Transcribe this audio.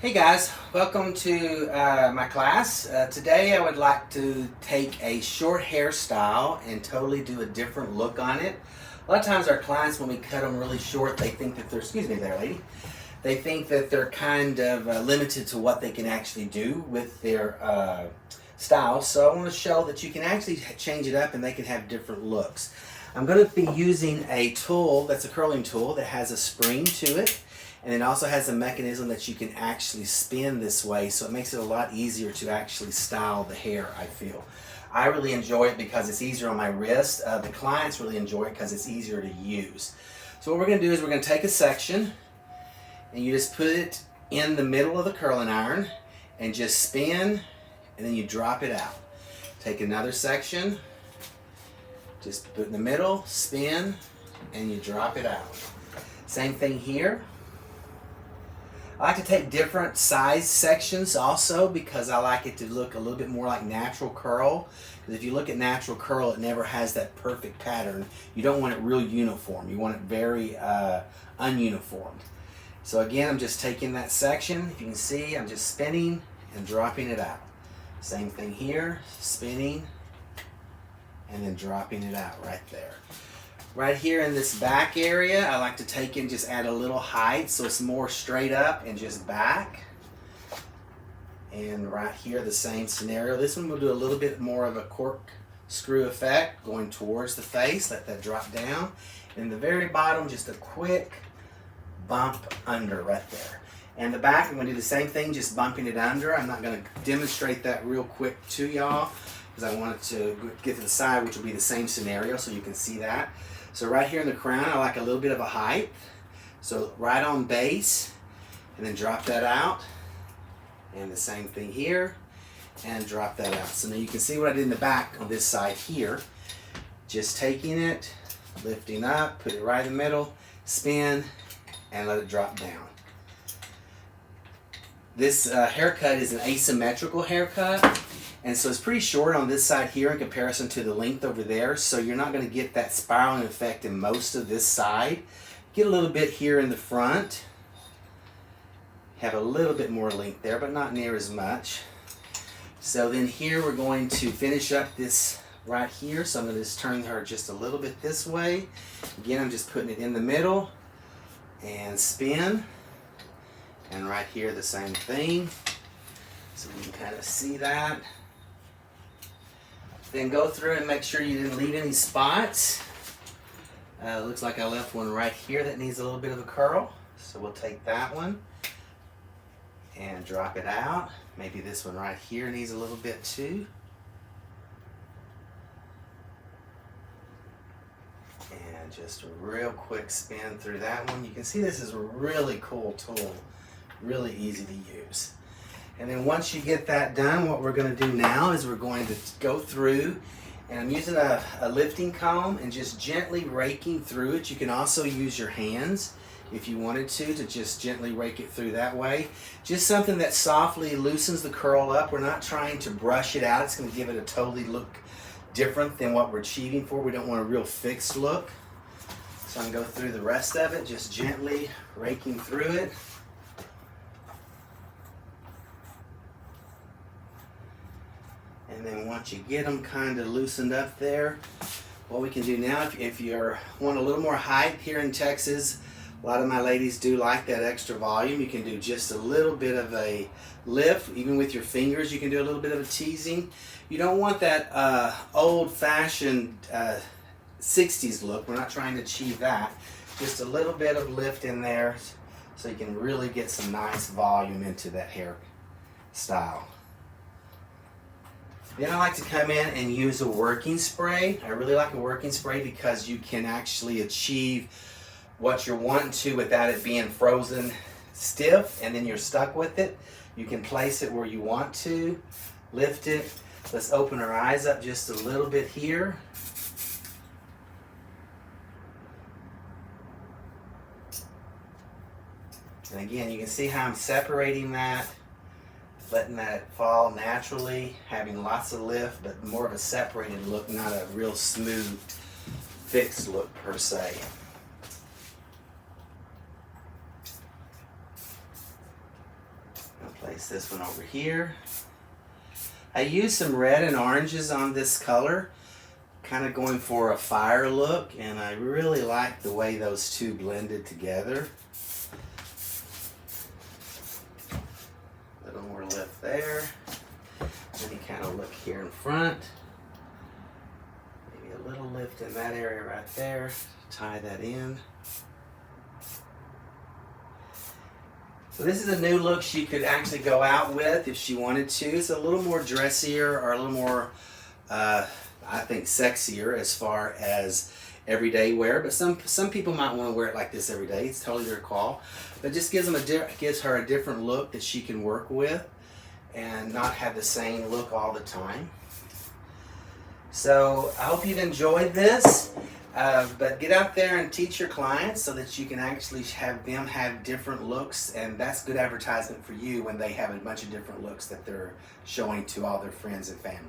Hey guys, welcome to my class. Today I would like to take a short hairstyle and totally do a different look on it. A lot of times our clients, when we cut them really short, they think that they're, excuse me there lady, they think that they're kind of limited to what they can actually do with their style. So I want to show that you can actually change it up and they can have different looks. I'm going to be using a tool that's a curling tool that has a spring to it. And it also has a mechanism that you can actually spin this way, so it makes it a lot easier to actually style the hair, I feel. I really enjoy it because it's easier on my wrist. The clients really enjoy it because it's easier to use. So what we're going to do is we're going to take a section and you just put it in the middle of the curling iron and just spin, and then you drop it out. Take another section, just put it in the middle, spin, and you drop it out. Same thing here. I like to take different size sections also because I like it to look a little bit more like natural curl. Because if you look at natural curl, it never has that perfect pattern. You don't want it real uniform. You want it very ununiformed. So again, I'm just taking that section. If you can see, I'm just spinning and dropping it out. Same thing here, spinning and then dropping it out right there. Right here in this back area, I like to take and just add a little height so it's more straight up and just back. And right here, the same scenario. This one will do a little bit more of a corkscrew effect going towards the face. Let that drop down. And the very bottom, just a quick bump under right there. And the back, I'm going to do the same thing, just bumping it under. I'm not going to demonstrate that real quick to y'all because I want it to get to the side, which will be the same scenario so you can see that. So right here in the crown, I like a little bit of a height. So right on base, and then drop that out. And the same thing here, and drop that out. So now you can see what I did in the back on this side here. Just taking it, lifting up, put it right in the middle, spin, and let it drop down. This haircut is an asymmetrical haircut. And so it's pretty short on this side here in comparison to the length over there. So you're not going to get that spiraling effect in most of this side. Get a little bit here in the front. Have a little bit more length there, but not near as much. So then here we're going to finish up this right here. So I'm going to just turn her just a little bit this way. Again, I'm just putting it in the middle and spin. And right here the same thing. So you can kind of see that. Then go through and make sure you didn't leave any spots. Looks like I left one right here that needs a little bit of a curl. So we'll take that one and drop it out. Maybe this one right here needs a little bit too. And just a real quick spin through that one. You can see this is a really cool tool. Really easy to use. And then once you get that done, what we're going to do now is we're going to go through, and I'm using a lifting comb and just gently raking through it. You can also use your hands if you wanted to just gently rake it through that way. Just something that softly loosens the curl up. We're not trying to brush it out. It's going to give it a totally look different than what we're achieving for. We don't want a real fixed look. So I'm going to go through the rest of it, just gently raking through it. And then once you get them kind of loosened up there, what we can do now, if you want a little more height here in Texas, a lot of my ladies do like that extra volume. You can do just a little bit of a lift. Even with your fingers, you can do a little bit of a teasing. You don't want that old-fashioned 60s look. We're not trying to achieve that. Just a little bit of lift in there so you can really get some nice volume into that hair style. Then I like to come in and use a working spray. I really like a working spray because you can actually achieve what you're wanting to without it being frozen stiff and then you're stuck with it. You can place it where you want to, lift it. Let's open our eyes up just a little bit here. And again, you can see how I'm separating that. Letting that fall naturally, having lots of lift, but more of a separated look, not a real smooth, fixed look per se. Place this one over here. I used some red and oranges on this color, kind of going for a fire look, and I really like the way those two blended together. A little more lift there. Then you kind of look here in front. Maybe a little lift in that area right there. Tie that in. So this is a new look she could actually go out with if she wanted to. It's a little more dressier, or a little more, I think, sexier as far as everyday wear. But some people might want to wear it like this every day. It's totally their call. But it just gives her a different look that she can work with and not have the same look all the time. So I hope you've enjoyed this. But get out there and teach your clients so that you can actually have them have different looks, and that's good advertisement for you when they have a bunch of different looks that they're showing to all their friends and family.